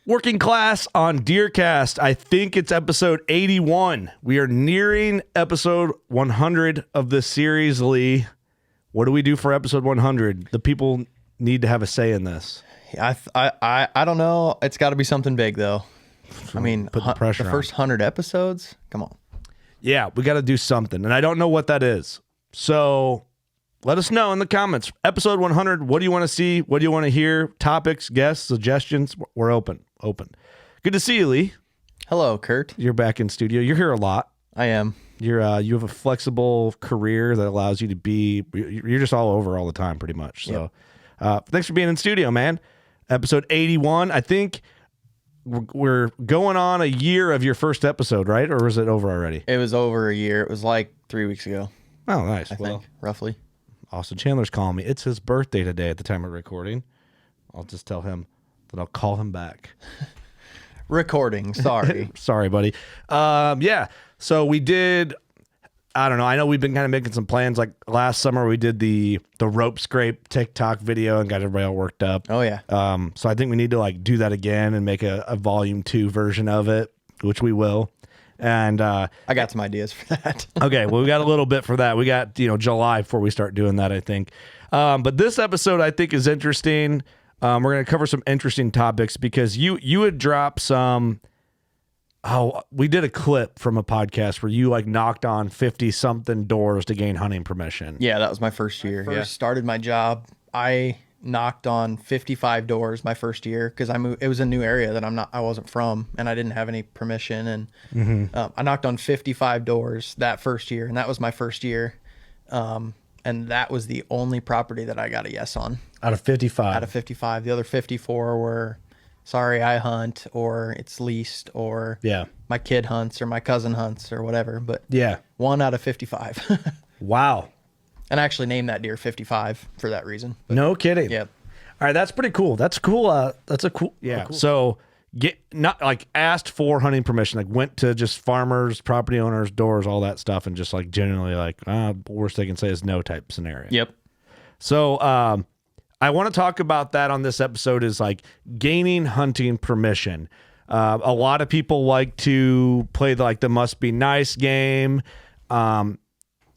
Working Class on DeerCast. I think it's episode 81. We are nearing episode 100 of this series, Lee. What do we do for episode 100? The people need to have a say in this. I don't know. It's got to be something big, though. I mean, Put the pressure the first 100 episodes? Come on. Yeah, we got to do something, and I don't know what that is. So let us know in the comments. Episode 100, what do you want to see? What do you want to hear? Topics, guests, suggestions? We're open. Good to see you, Lee. Hello, Curt. You're back in studio. You're here a lot. I am. You have a flexible career that allows you to be. You're just all over all the time, pretty much. So, thanks for being in studio, man. Episode 81. I think we're going on a year of your first episode, right? Or was it over already? It was over a year. It was like 3 weeks ago. Oh, nice. I think, roughly. Austin Chandler's calling me. It's his birthday today at the time of recording. I'll just tell him that I'll call him back. Recording. Sorry. Sorry, buddy. Yeah. So we did, I don't know. I know we've been kind of making some plans. Like last summer, we did the rope scrape TikTok video and got everybody all worked up. Oh, yeah. So I think we need to like do that again and make a volume 2 version of it, which we will. And I got some ideas for that. Okay, well, we got a little bit for that. We got, July before we start doing that, I think. But this episode, I think, is interesting. We're going to cover some interesting topics because you had dropped some. Oh, we did a clip from a podcast where you like knocked on 50-something doors to gain hunting permission. Yeah, that was my first year. I first started my job. I knocked on 55 doors my first year because I moved. It was a new area that I wasn't from, and I didn't have any permission. And I knocked on 55 doors that first year, and that was my first year. And that was the only property that I got a yes on. Out of 55. Out of 55. The other 54 were, sorry, I hunt, or it's leased, or my kid hunts, or my cousin hunts, or whatever. But 1 out of 55. Wow. And I actually named that deer 55 for that reason. But, no kidding. Yep. All right, that's pretty cool. That's cool. That's a cool. Yeah. Cool. So not like asked for hunting permission, like went to just farmers, property owners, doors, all that stuff, and just like generally like worst they can say is no type scenario. Yep. So I want to talk about that on this episode is like gaining hunting permission. A lot of people like to play the must be nice game, kind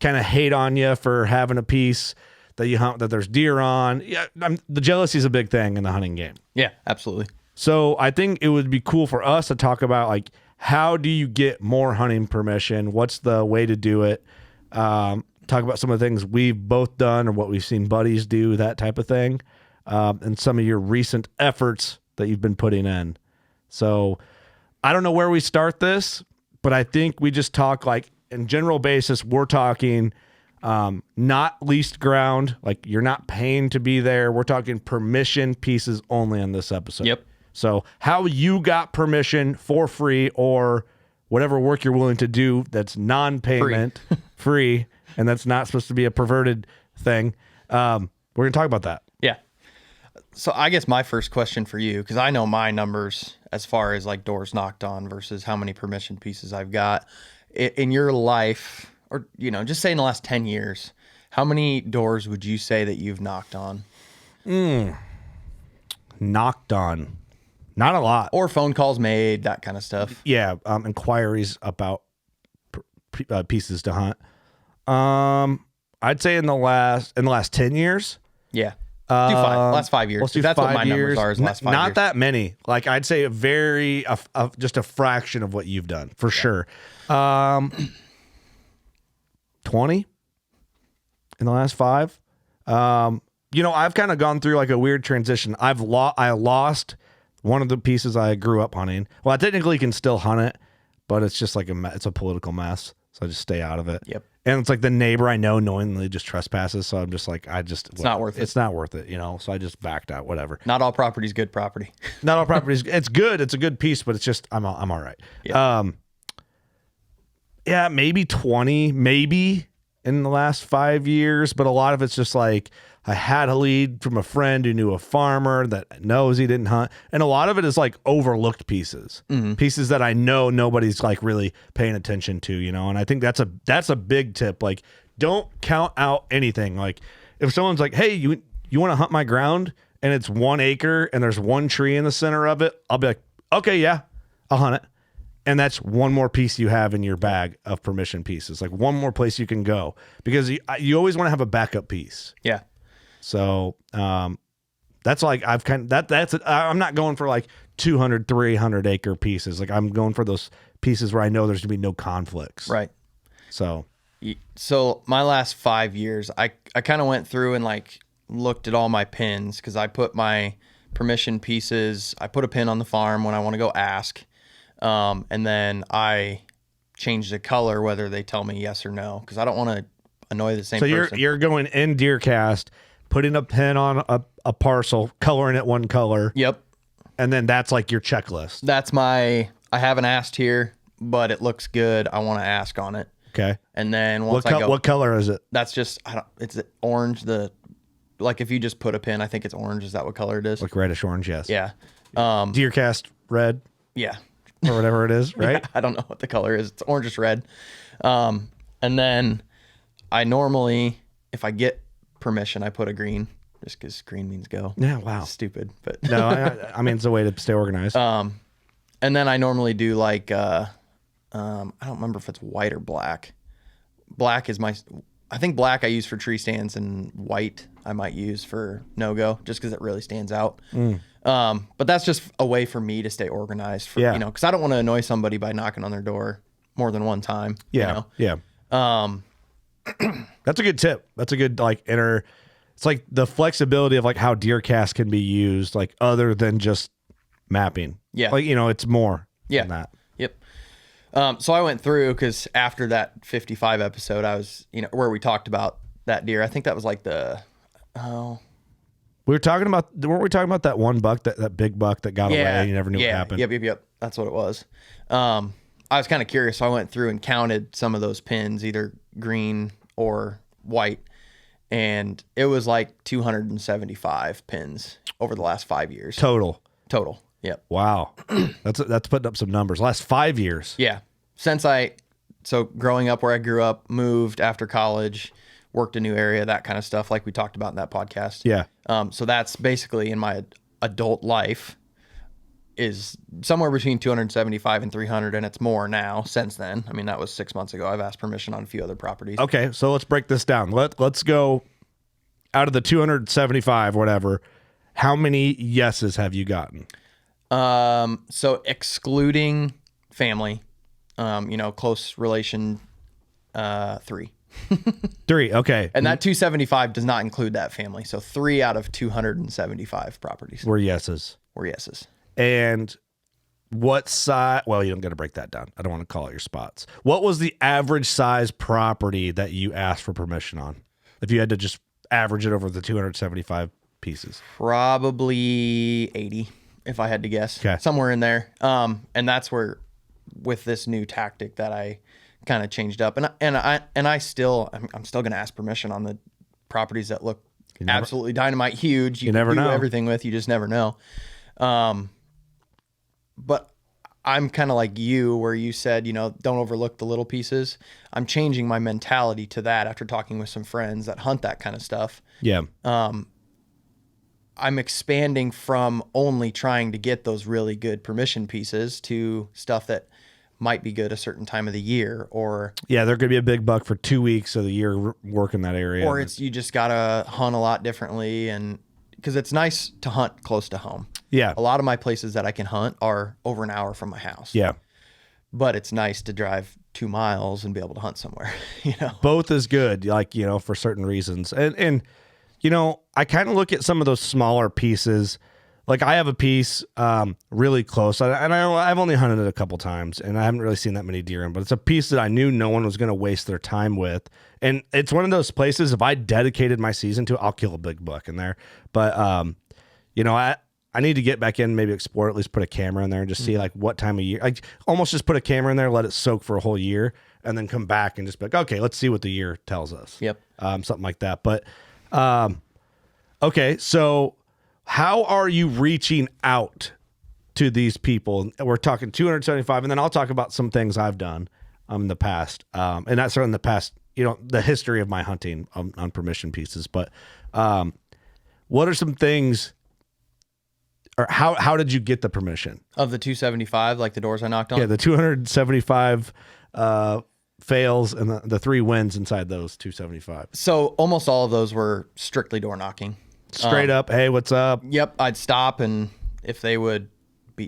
of hate on you for having a piece that you hunt that there's deer on. Yeah, the jealousy is a big thing in the hunting game. Yeah, absolutely. So I think it would be cool for us to talk about like how do you get more hunting permission? What's the way to do it? Talk about some of the things we've both done or what we've seen buddies do, that type of thing, and some of your recent efforts that you've been putting in. So I don't know where we start this, but I think we just talk like in general basis, we're talking not leased ground, like you're not paying to be there. We're talking permission pieces only on this episode. Yep. So how you got permission for free or whatever work you're willing to do that's non-payment, free, and that's not supposed to be a perverted thing. We're going to talk about that. Yeah. So I guess my first question for you, because I know my numbers as far as like doors knocked on versus how many permission pieces I've got. In your life, or, just say in the last 10 years, how many doors would you say that you've knocked on? Knocked on. Not a lot. Or phone calls made, that kind of stuff. Yeah, inquiries about pieces to hunt. I'd say in the last 10 years. Yeah. Do last 5 years. That's what my years. numbers are. Is last 5 years. Not that many. Like I'd say just a fraction of what you've done for sure. 20 in the last 5. I've kind of gone through like a weird transition. I lost one of the pieces I grew up hunting. Well, I technically can still hunt it, but it's just like it's a political mess. So I just stay out of it. Yep. And it's like the neighbor I know knowingly just trespasses. So I'm just like, it's not worth it. It's not worth it, So I just backed out, whatever. Not all property is good property. Not all property is, it's good. It's a good piece, but it's just, I'm all right. Yeah. Maybe 20, maybe in the last 5 years, but a lot of it's just like, I had a lead from a friend who knew a farmer that knows he didn't hunt. And a lot of it is like overlooked pieces, pieces that I know nobody's like really paying attention to, and I think that's a big tip. Like, don't count out anything. Like if someone's like, hey, you want to hunt my ground and it's 1 acre and there's one tree in the center of it, I'll be like, okay, yeah, I'll hunt it. And that's one more piece you have in your bag of permission pieces, like one more place you can go, because you always want to have a backup piece. Yeah. So that's like I'm not going for like 200, 300 acre pieces. Like I'm going for those pieces where I know there's gonna be no conflicts. Right. So my last 5 years, I kind of went through and like looked at all my pins, because I put my permission pieces, I put a pin on the farm when I want to go ask. And then I change the color whether they tell me yes or no, because I don't want to annoy the same person. So you're going in DeerCast, putting a pin on a parcel, coloring it one color. Yep. And then that's like your checklist. That's I haven't asked here, but it looks good. I want to ask on it. Okay. And then once what color is it? That's just, it's orange. Like if you just put a pin, I think it's orange. Is that what color it is? Like reddish orange, yes. Yeah. DeerCast red. Yeah. Or whatever it is, right? Yeah, I don't know what the color is. It's orange, red. And then I normally, if I get permission, I put a green, just because green means go. Yeah, wow. It's stupid, but no, I mean, it's a way to stay organized. And then I normally do like, I don't remember if it's white or black. Black is I think black I use for tree stands, and white I might use for no-go, just because it really stands out. But that's just a way for me to stay organized, because I don't want to annoy somebody by knocking on their door more than one time. Yeah. That's a good tip. That's a good it's like the flexibility of like how DeerCast can be used, like other than just mapping. Yeah. Like, it's more than that. Yep. So I went through, because after that 55 episode, I was, where we talked about that deer. I think that was like weren't we talking about that one buck, that big buck that got away and you never knew what happened? Yep. That's what it was. I was kind of curious, so I went through and counted some of those pins, either green or white, and it was like 275 pins over the last 5 years. Total. Yep. Wow. That's putting up some numbers. Last 5 years. Yeah. So growing up where I grew up, moved after college, worked a new area, that kind of stuff, like we talked about in that podcast. Yeah. So that's basically in my adult life is somewhere between 275 and 300, and it's more now since then. I mean, that was 6 months ago. I've asked permission on a few other properties. Okay, so let's break this down. Let's go out of the 275, whatever. How many yeses have you gotten? So excluding family, close relation, 3. 3, okay. And that 275 does not include that family. So 3 out of 275 properties were yeses. And what size? Well, you don't got to break that down. I don't want to call it your spots. What was the average size property that you asked for permission on? If you had to just average it over the 275 pieces, probably 80, if I had to guess. Okay. Somewhere in there. And that's where, with this new tactic that I kind of changed up, I'm still going to ask permission on the properties that look absolutely dynamite huge. You never know everything with. You just never know. But I'm kind of like you, where you said, don't overlook the little pieces. I'm changing my mentality to that after talking with some friends that hunt that kind of stuff. Yeah. I'm expanding from only trying to get those really good permission pieces to stuff that might be good a certain time of the year, or they're going to be a big buck for 2 weeks of the year working that area. Or you just got to hunt a lot differently, and because it's nice to hunt close to home. Yeah. A lot of my places that I can hunt are over an hour from my house. Yeah. But it's nice to drive 2 miles and be able to hunt somewhere, Both is good, for certain reasons. And I kind of look at some of those smaller pieces. Like I have a piece really close, and I've only hunted it a couple times, and I haven't really seen that many deer in, but it's a piece that I knew no one was going to waste their time with. And it's one of those places, if I dedicated my season to it, I'll kill a big buck in there. But, I need to get back in, maybe explore, at least put a camera in there and just see like what time of year, like almost just put a camera in there, let it soak for a whole year, and then come back and just be like, okay, let's see what the year tells us. Yep. Something like that. But, okay. So how are you reaching out to these people? We're talking 275, and then I'll talk about some things I've done in the past. And that's in the past, the history of my hunting on permission pieces. But what are some things or how did you get the permission? Of the 275, like the doors I knocked on? Yeah, the 275 fails and the 3 wins inside those 275. So almost all of those were strictly door knocking. Straight up, hey, what's up? Yep, I'd stop, and if they would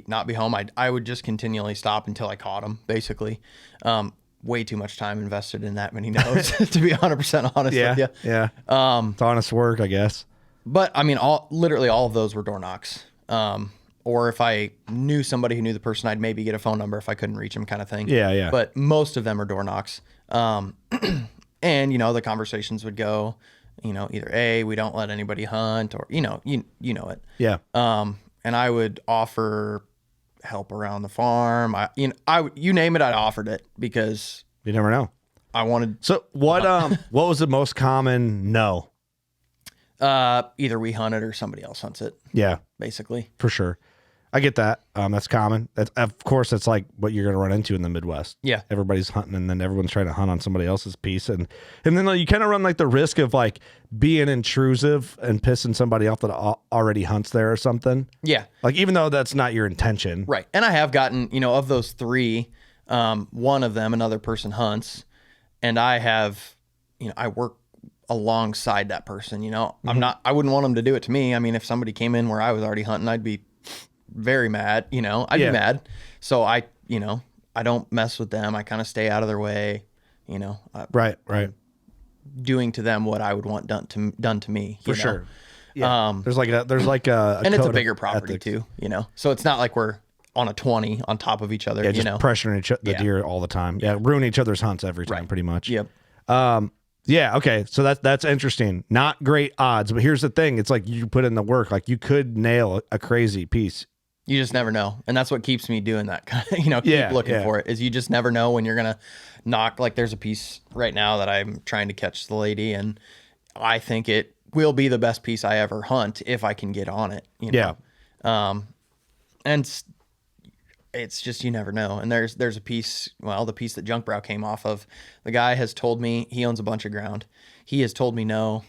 not be home, I would just continually stop until I caught them, basically. Way too much time invested in that many no's, to be 100% honest with you. Yeah, it's honest work, I guess. But, I mean, literally all of those were door knocks. Or if I knew somebody who knew the person, I'd maybe get a phone number if I couldn't reach them, kind of thing. Yeah, yeah. But most of them are door knocks. And, the conversations would go, either A, we don't let anybody hunt, or, you know it. Yeah. And I would offer help around the farm. You name it, I offered it because You never know. I wanted. So what was the most common no? Either we hunt it or somebody else hunts it. Yeah, Basically. for sure. I get that. That's common. Of course, that's like what you're going to run into in the Midwest. Yeah. Everybody's hunting, and then everyone's trying to hunt on somebody else's piece, and then you kind of run like the risk of like being intrusive and pissing somebody off that already hunts there or something. Yeah. Like even though that's not your intention. Right. And I have gotten, of those 3, one of them, another person hunts, and I have, I work alongside that person. I wouldn't want them to do it to me. I mean, if somebody came in where I was already hunting, I'd be very mad, I'd be mad. So I don't mess with them. I kind of stay out of their way, Right. doing to them what I would want done to me. For sure. Yeah. There's like a and it's a bigger property too, so it's not like we're on a 20 on top of each other, Yeah, just pressuring the deer all the time. Yeah. Ruining each other's hunts every time, pretty much. Yep. Yeah. Okay. So that's interesting. Not great odds, but here's the thing. It's like you put in the work. Like you could nail a crazy piece. You just never know. And that's what keeps me doing that kind of, keep looking for it, is you just never know when you're going to knock. Like there's a piece right now that I'm trying to catch the lady, and I think it will be the best piece I ever hunt if I can get on it. Yeah. And it's just, you never know. And there's a piece, the piece that Junk Brow came off of, the guy has told me, he owns a bunch of ground. He has told me no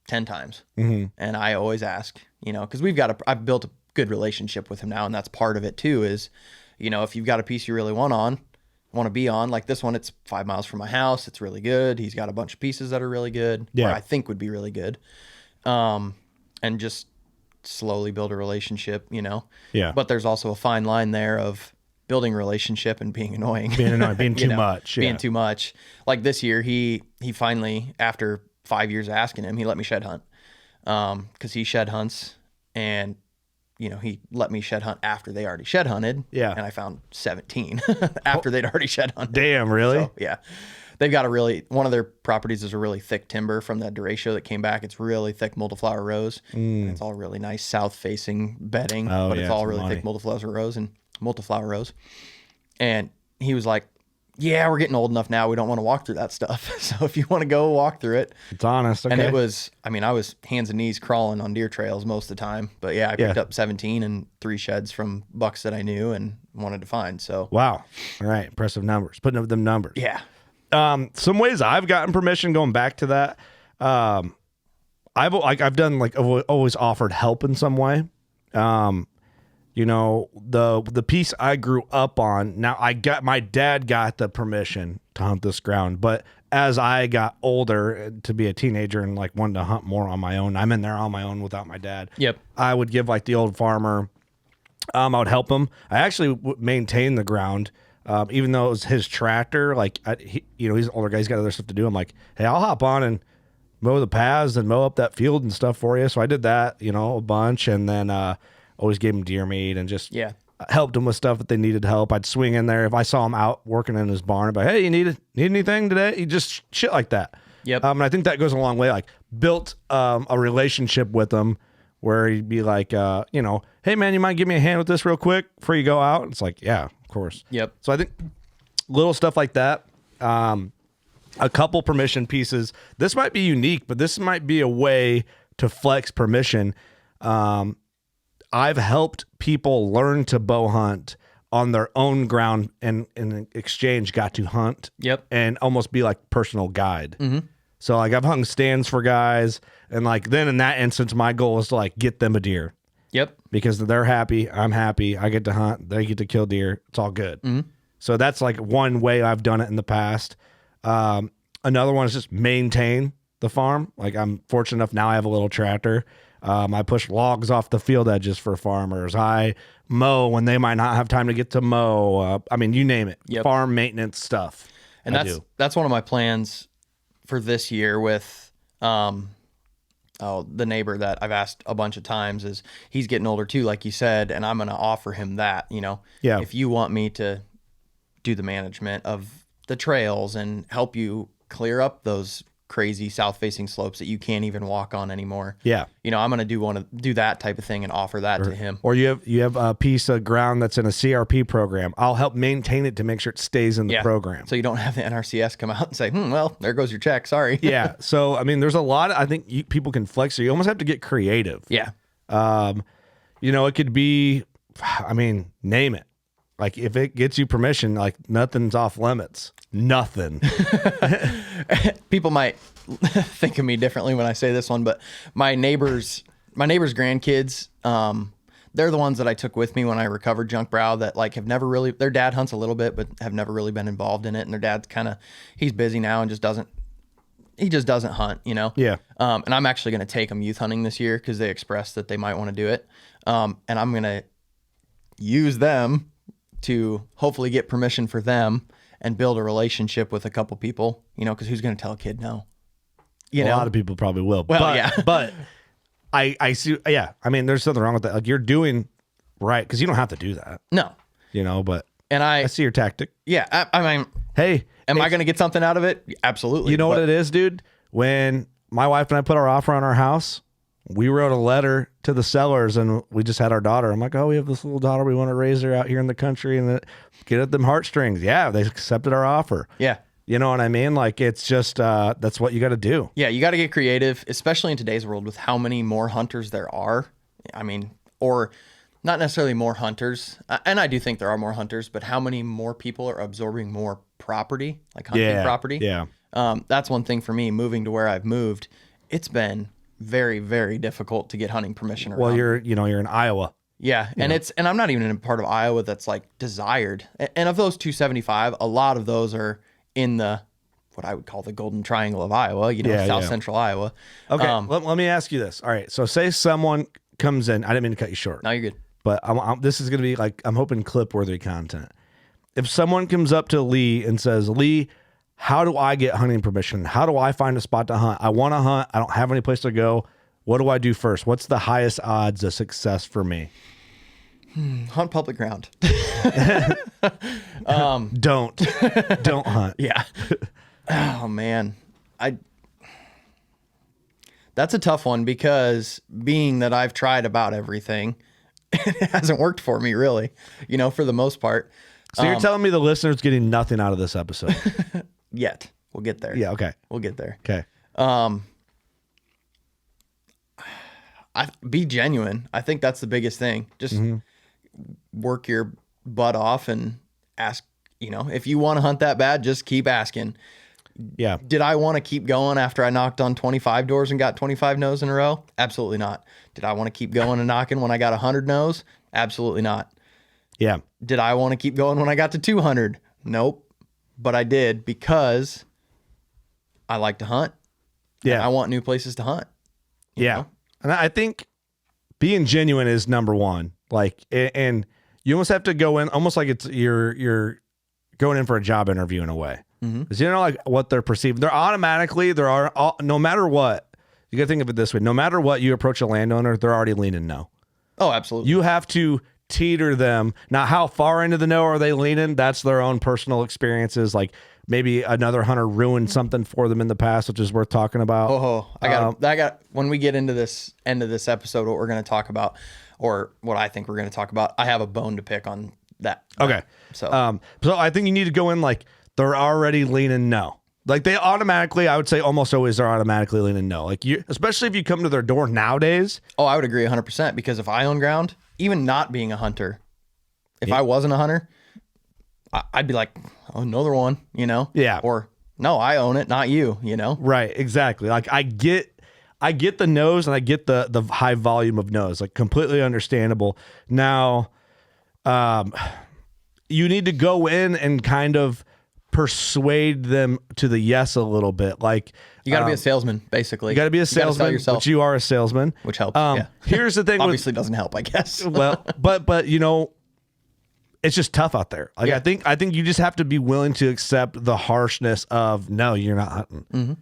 10 times. Mm-hmm. And I always ask, because I've built a good relationship with him now. And that's part of it too, is, if you've got a piece you really want to be on, like this one, it's 5 miles from my house. It's really good. He's got a bunch of pieces that are really good, or I think would be really good. And just slowly build a relationship, Yeah. But there's also a fine line there of building a relationship and being annoying. Being too much. Yeah. Being too much. Like this year, he finally, after 5 years asking him, he let me shed hunt. Because he shed hunts, and he let me shed hunt after they already shed hunted. Yeah. And I found 17 after they'd already shed hunted. Damn, really? So, yeah. They've got one of their properties is a really thick timber from that derecho that came back. It's really thick multiflower rose. And it's all really nice south-facing bedding, but it's all really thick multiflower rose. And he was like, yeah, we're getting old enough now. We don't want to walk through that stuff. So if you want to go walk through it. It's honest. Okay. And it was, I was hands and knees crawling on deer trails most of the time. But yeah, I picked up 17 and 3 sheds from bucks that I knew and wanted to find. So wow. All right. Impressive numbers. Putting up them numbers. Yeah. Some ways I've gotten permission, going back to that. I've done always offered help in some way. The piece I grew up on, now my dad got the permission to hunt this ground, but as I got older to be a teenager and wanted to hunt more on my own, I'm in there on my own without my dad. Yep. I would give the old farmer, I would help him. I actually maintain the ground. Even though it was his tractor, he's an older guy, he's got other stuff to do. I'm like, hey, I'll hop on and mow the paths and mow up that field and stuff for you. So I did that, a bunch, and then always gave him deer meat and just helped him with stuff that they needed help. I'd swing in there if I saw him out working in his barn. I'd be like, hey, you need anything today? He just shit like that. Yep. And I think that goes a long way. Built a relationship with him where he'd be like, hey man, you mind giving me a hand with this real quick before you go out? And it's like, yeah, of course. Yep. So I think little stuff like that. A couple permission pieces. This might be unique, but this might be a way to flex permission. I've helped people learn to bow hunt on their own ground and in exchange got to hunt. Yep. And almost be like personal guide. Mm-hmm. So I've hung stands for guys, and then in that instance, my goal is to get them a deer. Yep. Because they're happy, I'm happy, I get to hunt, they get to kill deer. It's all good. Mm-hmm. So that's like one way I've done it in the past. Another one is just maintain the farm. Like I'm fortunate enough now I have a little tractor. I push logs off the field edges for farmers. I mow when they might not have time to get to mow. I mean, you name it. Yep. Farm maintenance stuff. And that's one of my plans for this year with the neighbor that I've asked a bunch of times is he's getting older too, like you said, and I'm going to offer him that, Yeah. If you want me to do the management of the trails and help you clear up those crazy south-facing slopes that you can't even walk on anymore. Yeah. I'm going to do that type of thing and offer that to him. Or you have a piece of ground that's in a CRP program. I'll help maintain it to make sure it stays in the program. So you don't have the NRCS come out and say, well, there goes your check. Sorry. Yeah. So, I mean, there's a lot, I think people can flex. So you almost have to get creative. Yeah. It could be, name it. Like if it gets you permission, like nothing's off limits. Nothing. People might think of me differently when I say this one, but my neighbor's grandkids, they're the ones that I took with me when I recovered junk brow that like have never really, their dad hunts a little bit, but have never really been involved in it. And their dad's he's busy now and just doesn't hunt, Yeah. And I'm actually going to take them youth hunting this year because they expressed that they might want to do it. And I'm going to use them to hopefully get permission for them and build a relationship with a couple people, because who's going to tell a kid no? A lot of people probably will. Well, yeah. But I see. Yeah. I mean, there's something wrong with that. Like you're doing right because you don't have to do that. No. But and I see your tactic. Yeah. I mean, hey, am I going to get something out of it? Absolutely. You know what it is, dude? When my wife and I put our offer on our house, we wrote a letter to the sellers and we just had our daughter. I'm like, oh, we have this little daughter. We want to raise her out here in the country and get at them heartstrings. Yeah, they accepted our offer. Yeah. You know what I mean? Like, it's just, that's what you got to do. Yeah, you got to get creative, especially in today's world with how many more hunters there are. I mean, or not necessarily more hunters. And I do think there are more hunters, but how many more people are absorbing more property, like hunting property? Yeah. That's one thing for me, moving to where I've moved. It's been very, very difficult to get hunting permission around. Well, you're in Iowa. Yeah. And I'm not even in a part of Iowa that's like desired. And of those 275, a lot of those are in the, what I would call the golden triangle of Iowa, South Central Iowa. Okay. Let me ask you this. All right. So say someone comes in, I didn't mean to cut you short. No, you're good. But this is going to be like, I'm hoping clip worthy content. If someone comes up to Lee and says, Lee, how do I get hunting permission? How do I find a spot to hunt? I want to hunt. I don't have any place to go. What do I do first? What's the highest odds of success for me? Hunt public ground. Don't hunt. Yeah. Oh man. That's a tough one because being that I've tried about everything, it hasn't worked for me really, for the most part. So you're telling me the listener's getting nothing out of this episode? Yet. We'll get there. Yeah, okay. We'll get there. Okay. Be genuine. I think that's the biggest thing. Just work your butt off and ask, if you want to hunt that bad, just keep asking. Yeah. Did I want to keep going after I knocked on 25 doors and got 25 no's in a row? Absolutely not. Did I want to keep going and knocking when I got 100 no's? Absolutely not. Yeah. Did I want to keep going when I got to 200? Nope. But I did because I like to hunt. Yeah. I want new places to hunt. Yeah. And I think being genuine is number one. Like, and you almost have to go in almost like it's you're going in for a job interview in a way. Because like what they're perceiving. They're automatically, no matter what, you got to think of it this way. No matter what you approach a landowner, they're already leaning no. Oh, absolutely. You have to teeter them. Now, how far into the no are they leaning? That's their own personal experiences. Like maybe another hunter ruined something for them in the past, which is worth talking about. I got, when we get into this end of this episode, what we're going to talk about, or what I think we're going to talk about, I have a bone to pick on that. Okay. So I think you need to go in like they're already leaning no. Like they automatically, I would say almost always are automatically leaning no. Like especially if you come to their door nowadays. Oh, I would agree 100% because if I own ground, even not being a hunter, if I wasn't a hunter, I'd be like, oh, another one, Yeah. Or no, I own it, not you, Right. Exactly. Like I get I get the no's and I get the high volume of no's, like completely understandable. Now, you need to go in and kind of persuade them to the yes a little bit. Like you got to be a salesman, basically. You got to be a salesman, but you are a salesman, which helps. Yeah. Here's the thing. Obviously doesn't help, I guess. Well, but you know, it's just tough out there. Like I think you just have to be willing to accept the harshness of no, you're not hunting.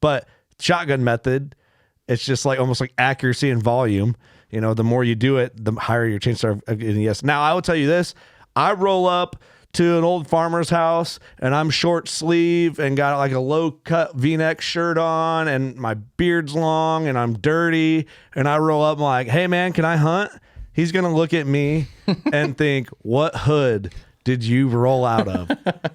But shotgun method, it's just like almost like accuracy and volume. You know, the more you do it, the higher your chances are of getting yes. Now, I will tell you this: I roll up to an old farmer's house and I'm short sleeve and got like a low cut V-neck shirt on and my beard's long and I'm dirty and I roll up and like, hey man, can I hunt? He's going to look at me and think, what hood did you roll out of?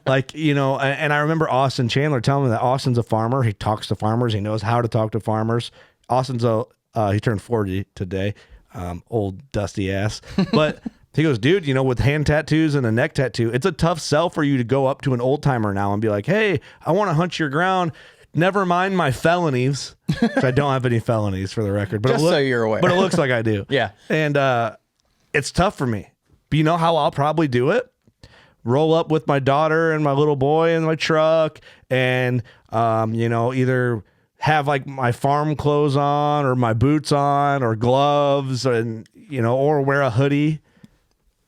Like, you know, and I remember Austin Chandler telling me that Austin's a farmer. He talks to farmers. He knows how to talk to farmers. Austin's he turned 40 today. Old dusty ass. But he goes, dude, you know, with hand tattoos and a neck tattoo, it's a tough sell for you to go up to an old timer now and be like, hey, I want to hunt your ground. Never mind my felonies. Which I don't have any felonies for the record. But just so you're aware. But it looks like I do. Yeah. And it's tough for me. But you know how I'll probably do it? Roll up with my daughter and my little boy in my truck and, you know, either have like my farm clothes on or my boots on or gloves and, you know, or wear a hoodie.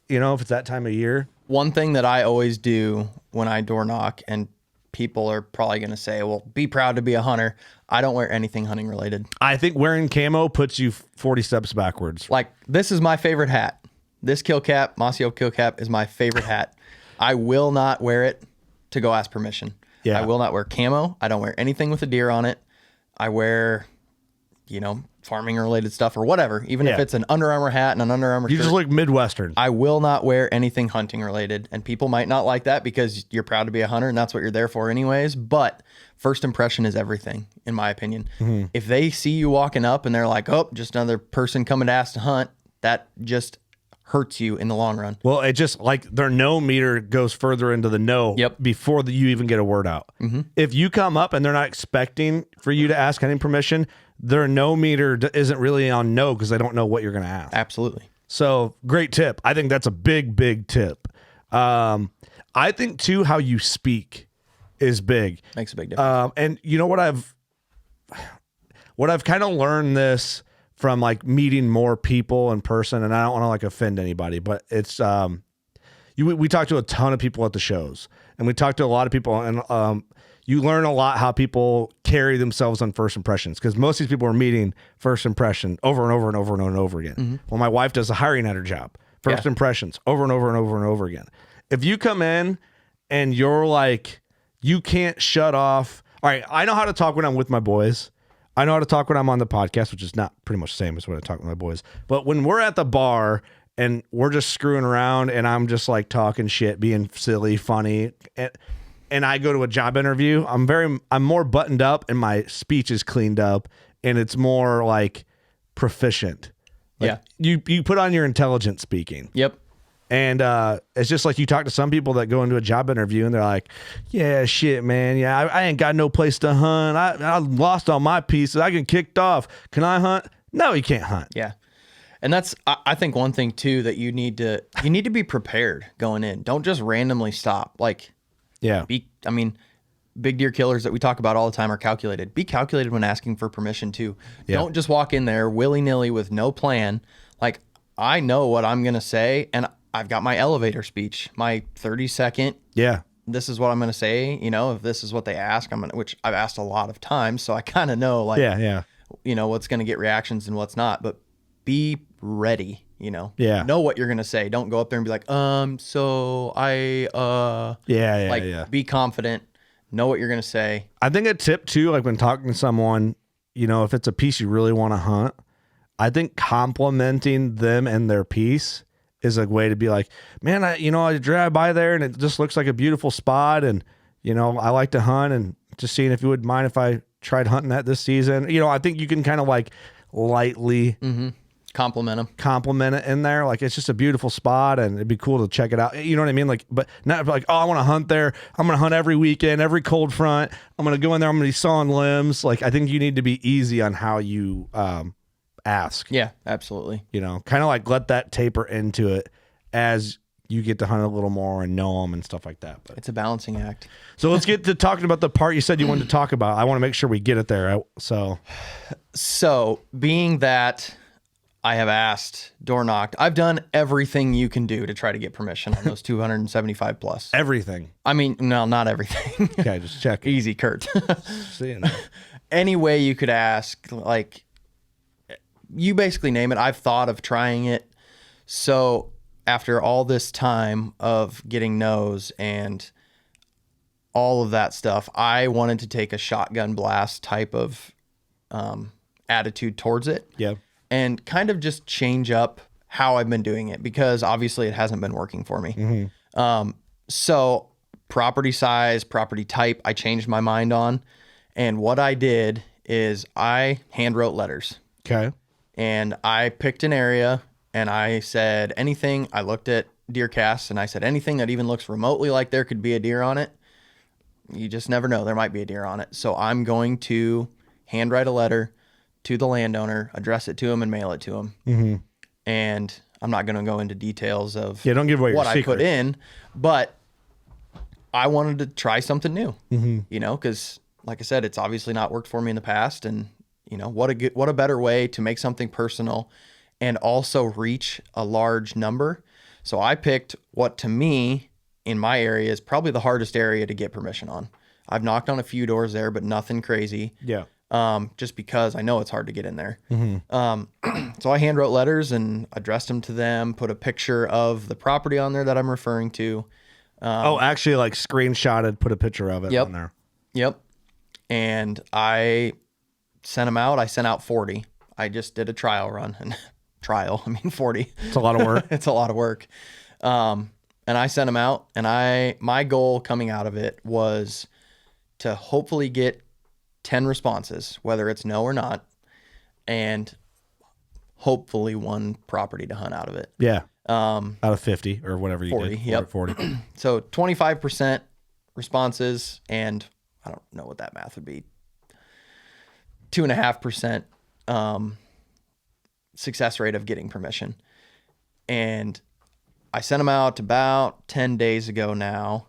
You know, if it's that time of year. One thing that I always do when I door knock, and people are probably going to say, well, be proud to be a hunter. I don't wear anything hunting related. I think wearing camo puts you 40 steps backwards. Like, this is my favorite hat. This kill cap, Mossy Oak kill cap, is my favorite hat. I will not wear it to go ask permission. Yeah. I will not wear camo. I don't wear anything with a deer on it. I wear, you know, farming related stuff or whatever, even if it's an Under Armour hat and an Under Armour shirt. You just look Midwestern. I will not wear anything hunting related, and people might not like that because you're proud to be a hunter and that's what you're there for anyways, but first impression is everything, in my opinion. If they see you walking up and they're like, oh, just another person coming to ask to hunt, that just hurts you in the long run. Well, it just like their no meter goes further into the no before you even get a word out. If you come up and they're not expecting for you to ask any permission, their no meter isn't really on no because they don't know what you're going to ask. Absolutely. So great tip. I think that's a big tip. I think too, how you speak is big. Makes a big difference. And you know what I've kind of learned this from like meeting more people in person, and I don't want to like offend anybody, but it's, we talk to a ton of people at the shows and we talk to a lot of people and, you learn a lot how people carry themselves on first impressions because most of these people are meeting first impression over and over and over and over and over again. Well, my wife does a hiring at her job. First impressions over and over and over and over again. If you come in and you're like, you can't shut off. All right, I know how to talk when I'm with my boys. I know how to talk when I'm on the podcast, which is not pretty much the same as when I talk with my boys. But when we're at the bar and we're just screwing around and I'm just like talking shit, being silly, funny, and I go to a job interview, I'm more buttoned up and my speech is cleaned up and it's more like proficient. Like you put on your intelligent speaking. Yep. And it's just like you talk to some people that go into a job interview and they're like, yeah, shit, man. Yeah, I ain't got no place to hunt. I lost all my pieces. I get kicked off. Can I hunt? No, you can't hunt. Yeah. And that's, I think one thing too, that you need to be prepared going in. Don't just randomly stop. Like, big deer killers that we talk about all the time are calculated. Be calculated when asking for permission too. Don't just walk in there willy-nilly with no plan. Like, I know what I'm going to say, and I've got my elevator speech, my 30-second. Yeah. This is what I'm going to say. You know, if this is what they ask, which I've asked a lot of times, so I kind of know, like, you know, what's going to get reactions and what's not. But be ready. You know, know what you're going to say. Don't go up there and be like, so I, be confident, know what you're going to say. I think a tip too, like when talking to someone, you know, if it's a piece you really want to hunt, I think complimenting them and their piece is a way to be like, man, I drive by there and it just looks like a beautiful spot. And, you know, I like to hunt and just seeing if you would mind if I tried hunting that this season. You know, I think you can kind of like lightly compliment it in there. Like, it's just a beautiful spot, and it'd be cool to check it out. You know what I mean? Like, but not like, oh, I want to hunt there. I'm going to hunt every weekend, every cold front. I'm going to go in there. I'm going to be sawing limbs. Like, I think you need to be easy on how you ask. Yeah, absolutely. You know, kind of like let that taper into it as you get to hunt a little more and know them and stuff like that. But it's a balancing act. So let's get to talking about the part you said you wanted to talk about. I want to make sure we get it there. So being that I have asked, door knocked, I've done everything you can do to try to get permission on those 275 plus. Everything. I mean, no, not everything. Okay, just check. Easy, Curt. Seeing Any way you could ask, like, you basically name it. I've thought of trying it. So after all this time of getting no's and all of that stuff, I wanted to take a shotgun blast type of attitude towards it. Yeah. And kind of just change up how I've been doing it, because obviously it hasn't been working for me. Mm-hmm. So property size, property type, I changed my mind on. And what I did is I hand wrote letters. Okay. And I picked an area and I said anything. I looked at DeerCast and I said anything that even looks remotely like there could be a deer on it. You just never know. There might be a deer on it. So I'm going to handwrite a letter to the landowner, address it to him, and mail it to him. Mm-hmm. And I'm not going to go into details of don't give away what your I secret. put in, but I wanted to try something new, you know, because like I said, it's obviously not worked for me in the past. And, you know, what a better way to make something personal and also reach a large number. So I picked what to me in my area is probably the hardest area to get permission on. I've knocked on a few doors there, but nothing crazy. Yeah. Just because I know it's hard to get in there. So I hand wrote letters and addressed them to them, put a picture of the property on there that I'm referring to. Actually, like screenshotted, put a picture of it on there. Yep. And I sent them out. I sent out 40. I just did a trial run and 40. It's a lot of work. It's a lot of work. And I sent them out, and my goal coming out of it was to hopefully get 10 responses, whether it's no or not, and hopefully one property to hunt out of it. Yeah. Out of 50 or whatever you 40, did. yep. 40. So 25% responses, and I don't know what that math would be. 2.5% success rate of getting permission. And I sent them out about 10 days ago now,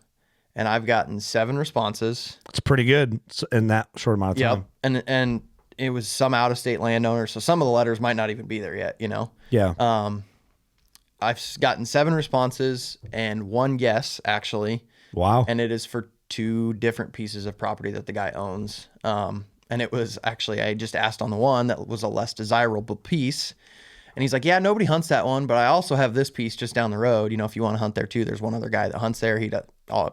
and I've gotten 7 responses. It's pretty good in that short amount of time. Yep. And it was some out-of-state landowners, so some of the letters might not even be there yet, you know? Yeah. I've gotten 7 responses and 1 yes, actually. Wow. And it is for 2 different pieces of property that the guy owns. And it was actually, I just asked on the one that was a less desirable piece. And he's like, yeah, nobody hunts that one, but I also have this piece just down the road. You know, if you want to hunt there too, there's one other guy that hunts there. He does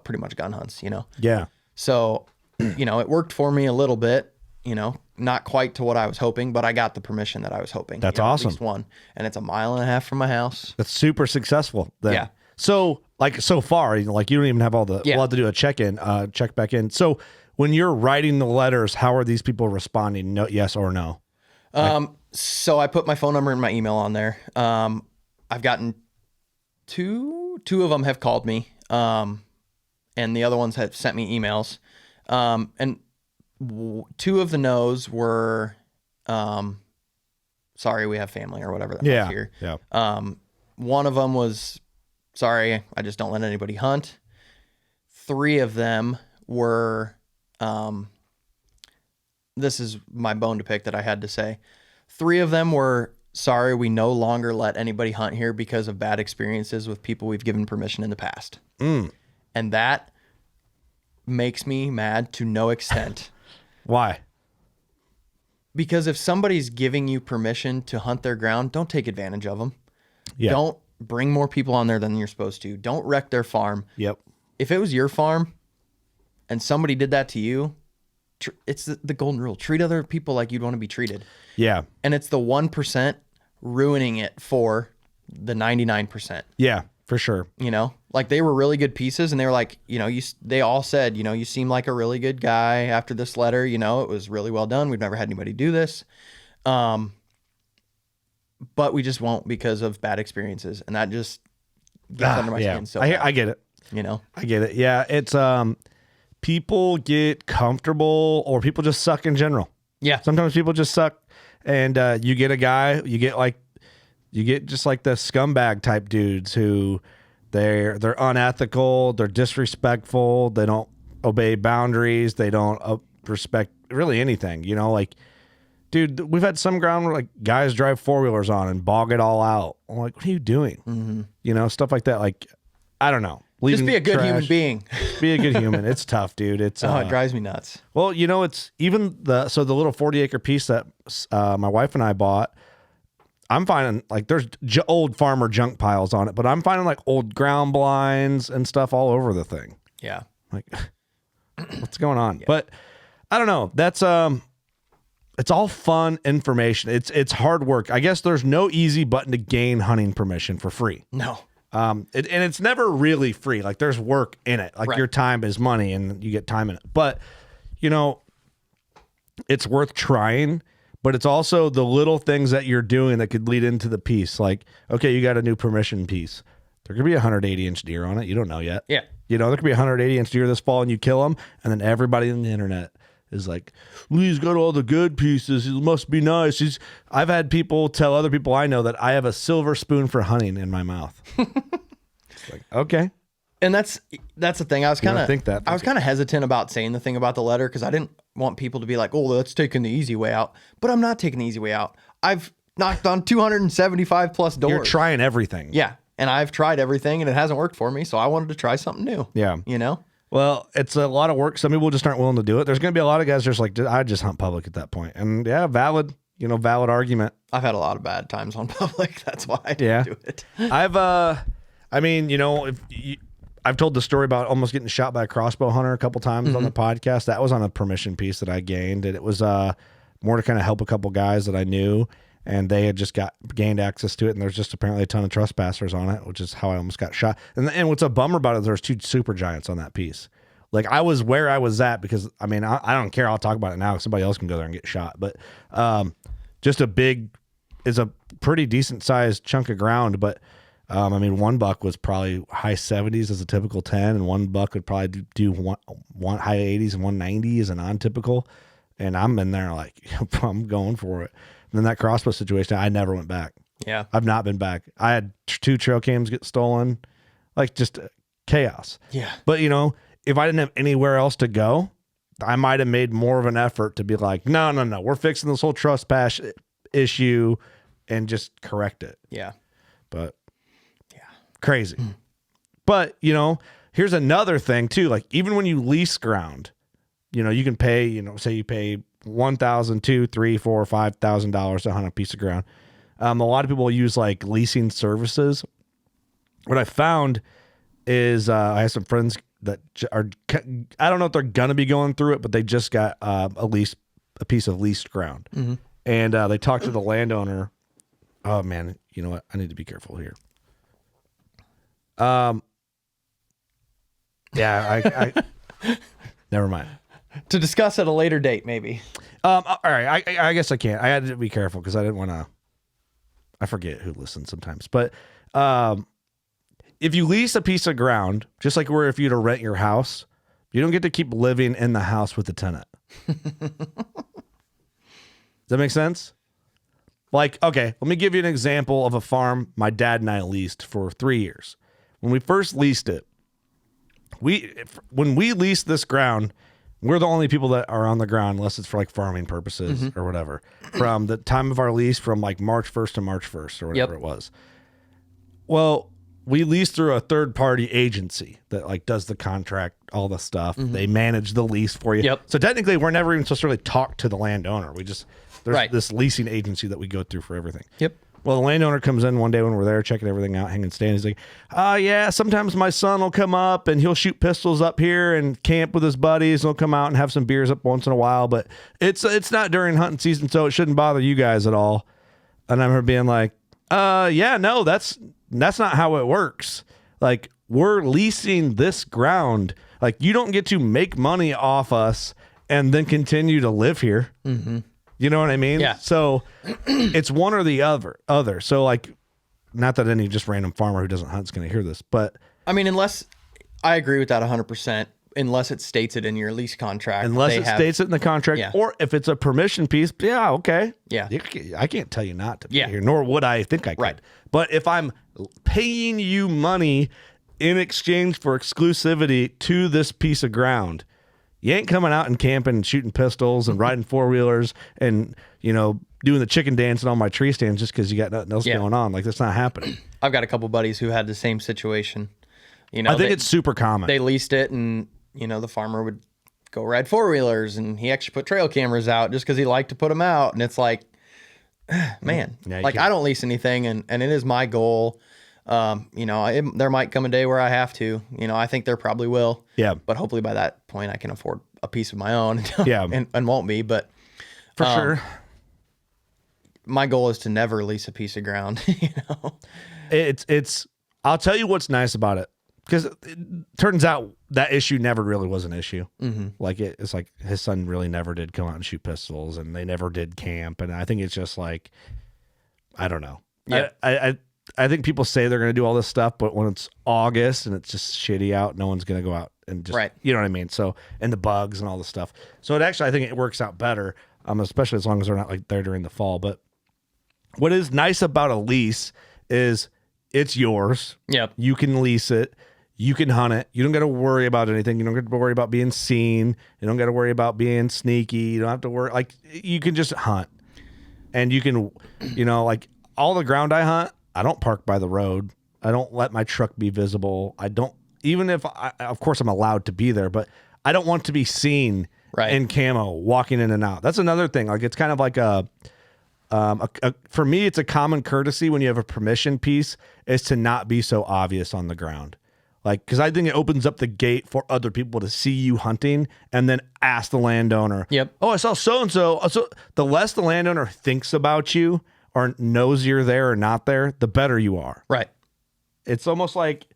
pretty much gun hunts, you know? Yeah. So, you know, it worked for me a little bit, you know, not quite to what I was hoping, but I got the permission that I was hoping. That's awesome. At least one. And it's 1.5 miles from my house. That's super successful then. Yeah. So, like, so far, you know, like, you don't even have all the, we'll have to do a check back in. So when you're writing the letters, how are these people responding? No, yes or no? So I put my phone number and my email on there. I've gotten two of them have called me. And the other ones have sent me emails. And 2 of the no's were, sorry, we have family or whatever that was here. Yeah. One of them was, sorry, I just don't let anybody hunt. 3 of them were, this is my bone to pick that I had to say. 3 of them were, sorry, we no longer let anybody hunt here because of bad experiences with people we've given permission in the past. And that makes me mad to no extent. Why? Because if somebody's giving you permission to hunt their ground, don't take advantage of them. Yeah. Don't bring more people on there than you're supposed to. Don't wreck their farm. Yep. If it was your farm and somebody did that to you, it's the golden rule. Treat other people like you'd want to be treated. Yeah. And it's the 1% ruining it for the 99%. Yeah, for sure. You know, like they were really good pieces and they were like, you know, they all said, you know, you seem like a really good guy after this letter, you know, it was really well done. We've never had anybody do this. but we just won't because of bad experiences. And that just gets under my skin. So I get it. You know, I get it. Yeah. It's, people get comfortable or people just suck in general. Yeah. Sometimes people just suck and, you get a guy, you get just like the scumbag type dudes who they're unethical, they're disrespectful, they don't obey boundaries, they don't respect really anything, you know, like, dude, we've had some ground where like guys drive 4-wheelers on and bog it all out. I'm like, what are you doing? Mm-hmm. You know, stuff like that. Like, I don't know. Just be a good human being. Be a good human. It's tough, dude. It's it drives me nuts. Well, you know, it's even the little 40-acre piece that my wife and I bought. I'm finding like there's old farmer junk piles on it, but I'm finding like old ground blinds and stuff all over the thing. Yeah. Like, what's going on? Yeah. But I don't know. That's it's all fun information. It's hard work. I guess there's no easy button to gain hunting permission for free. No. And it's never really free. Like there's work in it. Like your time is money and you get time in it. But, you know, it's worth trying, but it's also the little things that you're doing that could lead into the piece. Like, okay, you got a new permission piece. There could be a 180-inch deer on it. You don't know yet. Yeah. You know, there could be a 180-inch deer this fall and you kill them. And then everybody on the internet is like, Lee's got all the good pieces. He must be nice. I've had people tell other people I know that I have a silver spoon for hunting in my mouth. It's like, okay. And that's the thing. I was kind of hesitant about saying the thing about the letter because I didn't want people to be like, oh, that's taking the easy way out. But I'm not taking the easy way out. I've knocked on 275 plus doors. You're trying everything. Yeah. And I've tried everything and it hasn't worked for me. So I wanted to try something new. Yeah. You know? Well, it's a lot of work. Some people just aren't willing to do it. There's going to be a lot of guys just like, I just hunt public at that point. And yeah, valid argument. I've had a lot of bad times on public. That's why I didn't do it. I mean, you know, I've told the story about almost getting shot by a crossbow hunter a couple times on the podcast. That was on a permission piece that I gained. And it was more to kind of help a couple guys that I knew. And they had just gained access to it, and there's just apparently a ton of trespassers on it, which is how I almost got shot. And what's a bummer about it is there's 2 super giants on that piece. Like I was where I was at because I mean I don't care. I'll talk about it now. Somebody else can go there and get shot. But just is a pretty decent sized chunk of ground. But I mean, one buck was probably high 70s as a typical 10, and one buck would probably do one high 80s and 190 as a non-typical. And I'm in there like I'm going for it. And then that crossbow situation, I never went back. Yeah. I've not been back. I had 2 trail cams get stolen, like just chaos. Yeah. But, you know, if I didn't have anywhere else to go, I might have made more of an effort to be like, no, we're fixing this whole trespass issue and just correct it. Yeah. But, yeah, crazy. But, you know, here's another thing too. Like even when you lease ground, you know, you can pay, you know, say you pay $1,000, $2,000, $3,000, $4,000, $5,000 to hunt a piece of ground. A lot of people use like leasing services. What I found is I have some friends that are, I don't know if they're gonna be going through it, but they just got a piece of leased ground, and they talked to the landowner. Oh man, you know what? I need to be careful here. Yeah, I never mind. To discuss at a later date, maybe. All right. I guess I can't. I had to be careful because I didn't want to. I forget who listens sometimes. But if you lease a piece of ground, just like where if you to rent your house, you don't get to keep living in the house with the tenant. Does that make sense? Like, okay, let me give you an example of a farm my dad and I leased for 3 years. When we first leased it, when we leased this ground, we're the only people that are on the ground unless it's for like farming purposes or whatever. From the time of our lease from like March 1st to March 1st or whatever it was. Well, we leased through a third party agency that like does the contract, all the stuff. They manage the lease for you. So technically we're never even supposed to really talk to the landowner. There's this leasing agency that we go through for everything. Well, the landowner comes in one day when we're there checking everything out, hanging stand. He's like, yeah, sometimes my son will come up and he'll shoot pistols up here and camp with his buddies. He'll come out and have some beers up once in a while, but it's not during hunting season, so it shouldn't bother you guys at all. And I remember being like, yeah, no, that's not how it works. Like, we're leasing this ground. Like, you don't get to make money off us and then continue to live here. You know what I mean? Yeah. So it's one or the other. So like, not that any just random farmer who doesn't hunt is going to hear this, but I mean, unless I agree with that 100%, unless it states it in your lease contract. Unless it states it in the contract, Yeah. or if it's a permission piece, yeah, okay. Yeah. I can't tell you not to be Yeah. here, nor would I think I could. Right. But if I'm paying you money in exchange for exclusivity to this piece of ground, you ain't coming out and camping and shooting pistols and riding four-wheelers and, doing the chicken dance and on my tree stands just because you got nothing else going on. Like, that's not happening. I've got a couple buddies who had the same situation. I think it's super common. They leased it, and the farmer would go ride four-wheelers, and he actually put trail cameras out just because he liked to put them out. And it's like, man, like I don't lease anything, and it is my goal. There might come a day where I have to. I think there probably will. Yeah. But hopefully by that point I can afford a piece of my own. Yeah. and won't be. But for sure, my goal is to never lease a piece of ground. It's. I'll tell you what's nice about it. Because it turns out that issue never really was an issue. Mm-hmm. Like it's like his son really never did come out and shoot pistols, and they never did camp. And I think it's just like, I don't know. Yeah. I think people say they're going to do all this stuff, but when it's August and it's just shitty out, no one's going to go out and just, right. You know what I mean? So, and the bugs and all the stuff. So I think it works out better, especially as long as they're not like there during the fall. But what is nice about a lease is it's yours. Yep. You can lease it. You can hunt it. You don't got to worry about anything. You don't got to worry about being seen. You don't got to worry about being sneaky. You don't have to worry. Like, you can just hunt. And you can, like all the ground I hunt, I don't park by the road. I don't let my truck be visible. I don't, even if, of course, I'm allowed to be there, but I don't want to be seen in camo walking in and out. That's another thing. Like, it's kind of like for me, it's a common courtesy when you have a permission piece is to not be so obvious on the ground. Like, because I think it opens up the gate for other people to see you hunting and then ask the landowner, Yep. Oh, I saw so-and-so. So the less the landowner thinks about you or knows you're there or not there, the better you are. Right. It's almost like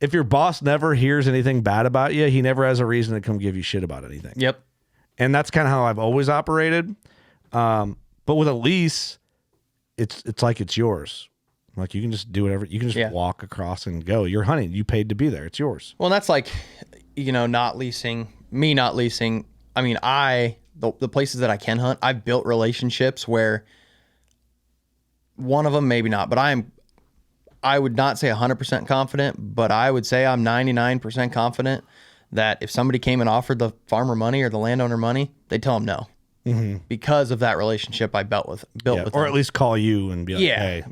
if your boss never hears anything bad about you, he never has a reason to come give you shit about anything. Yep. And that's kind of how I've always operated. But with a lease, it's like it's yours. Like, you can just do whatever. You can just walk across and go. You're hunting. You paid to be there. It's yours. Well, that's like, not leasing. I mean, the places that I can hunt, I've built relationships where one of them, maybe not, but I would not say 100% confident, but I would say I'm 99% confident that if somebody came and offered the farmer money or the landowner money, they'd tell them no. Mm-hmm. Because of that relationship I built with them. Or at least call you and be like, hey.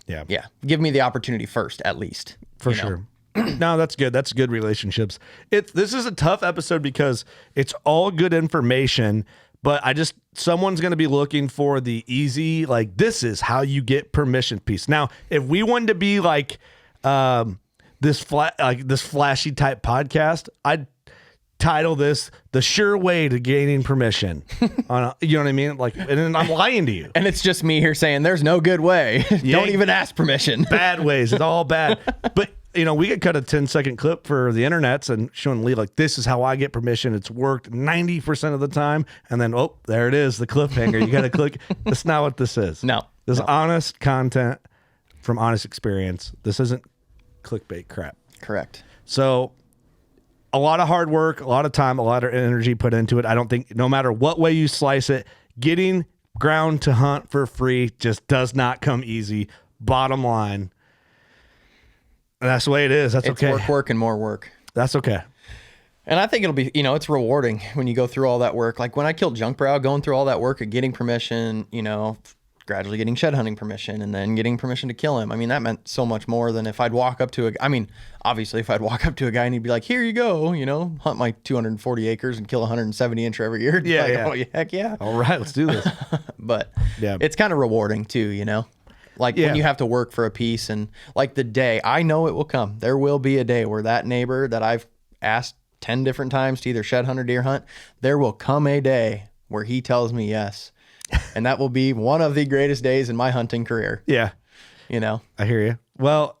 Yeah. Give me the opportunity first, at least. For sure. No, that's good. That's good relationships. This is a tough episode because it's all good information, but someone's going to be looking for the easy, like, this is how you get permission piece. Now, if we wanted to be like this flashy type podcast, I'd title this "The Sure Way to Gaining Permission." You know what I mean? Like, and then I'm lying to you. And it's just me here saying there's no good way. Don't even ask permission. Bad ways. It's all bad. But we could cut a 10-second clip for the internets and showing Lee, like, this is how I get permission. It's worked 90% of the time. And then, there it is, the cliffhanger. You got to click. That's not what this is. No. This is honest content from honest experience. This isn't clickbait crap. Correct. So, a lot of hard work, a lot of time, a lot of energy put into it. I don't think, no matter what way you slice it, getting ground to hunt for free just does not come easy. Bottom line. And that's the way it is. It's okay. Work, and more work. That's okay. And I think it'll be, it's rewarding when you go through all that work. Like when I killed Junk Brow, going through all that work of getting permission, gradually getting shed hunting permission and then getting permission to kill him. I mean, that meant so much more than if I'd walk up to obviously if I'd walk up to a guy and he'd be like, here you go, hunt my 240 acres and kill 170 inch every year. Yeah, like, yeah. Oh, heck yeah. All right, let's do this. But it's kind of rewarding too, Like when you have to work for a piece and like the day, I know it will come. There will be a day where that neighbor that I've asked 10 different times to either shed hunt or deer hunt, there will come a day where he tells me yes. And that will be one of the greatest days in my hunting career. Yeah. I hear you. Well,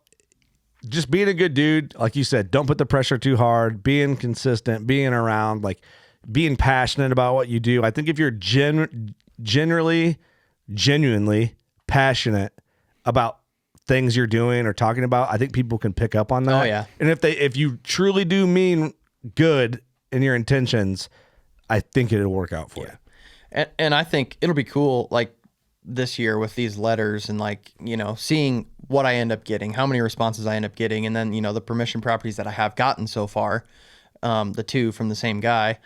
just being a good dude, like you said, don't put the pressure too hard, being consistent, being around, like being passionate about what you do. I think if you're genuinely passionate about things you're doing or talking about, I think people can pick up on that. Oh, yeah. And if you truly do mean good in your intentions, I think it'll work out for you. And I think it'll be cool, like this year with these letters and like, you know, seeing what I end up getting, how many responses I end up getting. And then, you know, the permission properties that I have gotten so far, the 2 from the same guy,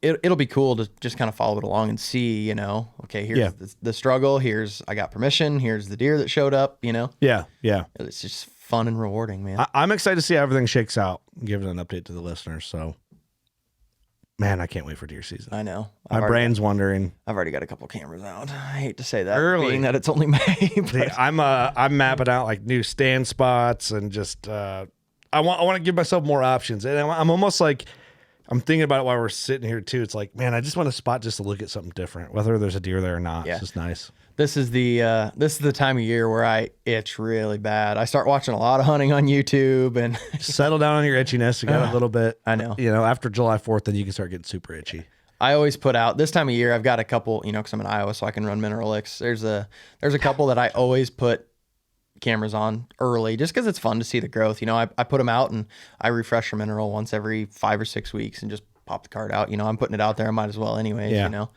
it'll be cool to just kind of follow it along and see, you know, okay, here's the struggle. Here's, I got permission. Here's the deer that showed up, you know? Yeah. Yeah. It's just fun and rewarding, man. I'm excited to see how everything shakes out and give it an update to the listeners. So, man, I can't wait for deer season. I know. My brain's wondering. I've already got a couple cameras out. I hate to say that, Early. being that it's only May. But I'm mapping out like new stand spots and just I want to give myself more options. And I'm almost like, I'm thinking about it while we're sitting here too. It's like, man, I just want a spot just to look at something different, whether there's a deer there or not. Yeah. It's just nice. This is the time of year where I itch really bad. I start watching a lot of hunting on YouTube and settle down on your itchiness. You got a little bit. I know. You know, after July 4th, then you can start getting super itchy. I always put out this time of year. I've got a couple, you know, because I'm in Iowa, so I can run mineral licks. There's a couple that I always put cameras on early, just because it's fun to see the growth. You know, I put them out and I refresh for mineral once every 5 or 6 weeks and just pop the card out. You know, I'm putting it out there. I might as well anyways. Yeah. You know,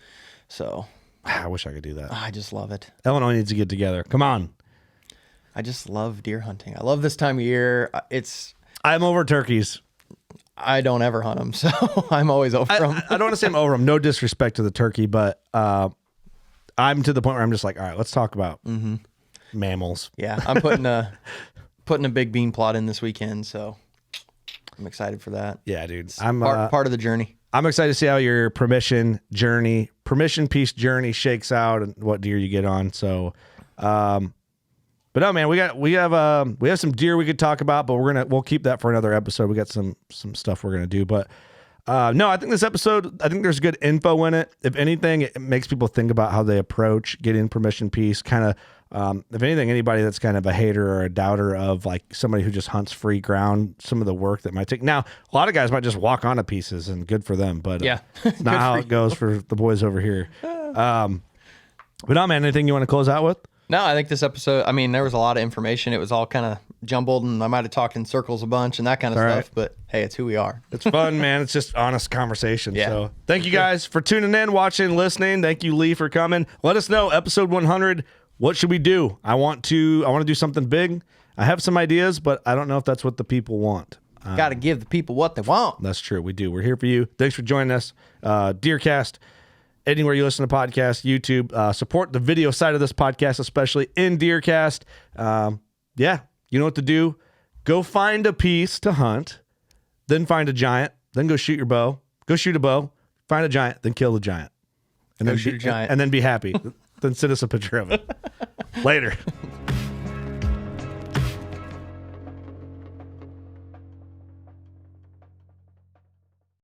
so. I wish I could do that. I just love it. Illinois needs to get together. Come on. I just love deer hunting. I love this time of year. I'm over turkeys. I don't ever hunt them, so I'm always over them. I don't want to say I'm over them. No disrespect to the turkey, but I'm to the point where I'm just like, all right, let's talk about mammals. Yeah, I'm putting a big bean plot in this weekend, so I'm excited for that. Yeah, dude. It's I'm part of the journey. I'm excited to see how your permission piece journey shakes out and what deer you get on. So, but no, man, we have some deer we could talk about, but we'll keep that for another episode. We got some stuff we're gonna do, but no, I think this episode, I think there's good info in it. If anything, it makes people think about how they approach getting permission piece. Kind of, if anything, anybody that's kind of a hater or a doubter of like somebody who just hunts free ground, some of the work that might take. Now, a lot of guys might just walk onto pieces and good for them, but yeah, it's not how it goes for the boys over here. But no, man, anything you want to close out with? No, I think this episode, I mean, there was a lot of information. It was all kind of jumbled and I might have talked in circles a bunch and that kind of all stuff, right. but hey, it's who we are. It's fun, man. It's just honest conversation. Yeah. So thank you guys for tuning in, watching, listening. Thank you, Lee, for coming. Let us know, episode 100, what should we do? I want to do something big. I have some ideas, but I don't know if that's what the people want. Got to give the people what they want. That's true. We do. We're here for you. Thanks for joining us. DeerCast, anywhere you listen to podcasts, YouTube. Support the video side of this podcast, especially in DeerCast. Yeah, you know what to do. Go find a piece to hunt, then find a giant, then go shoot your bow. Go shoot a bow, find a giant, then kill the giant. And Go then shoot a giant. And then be happy. Then send us a picture of it. Later.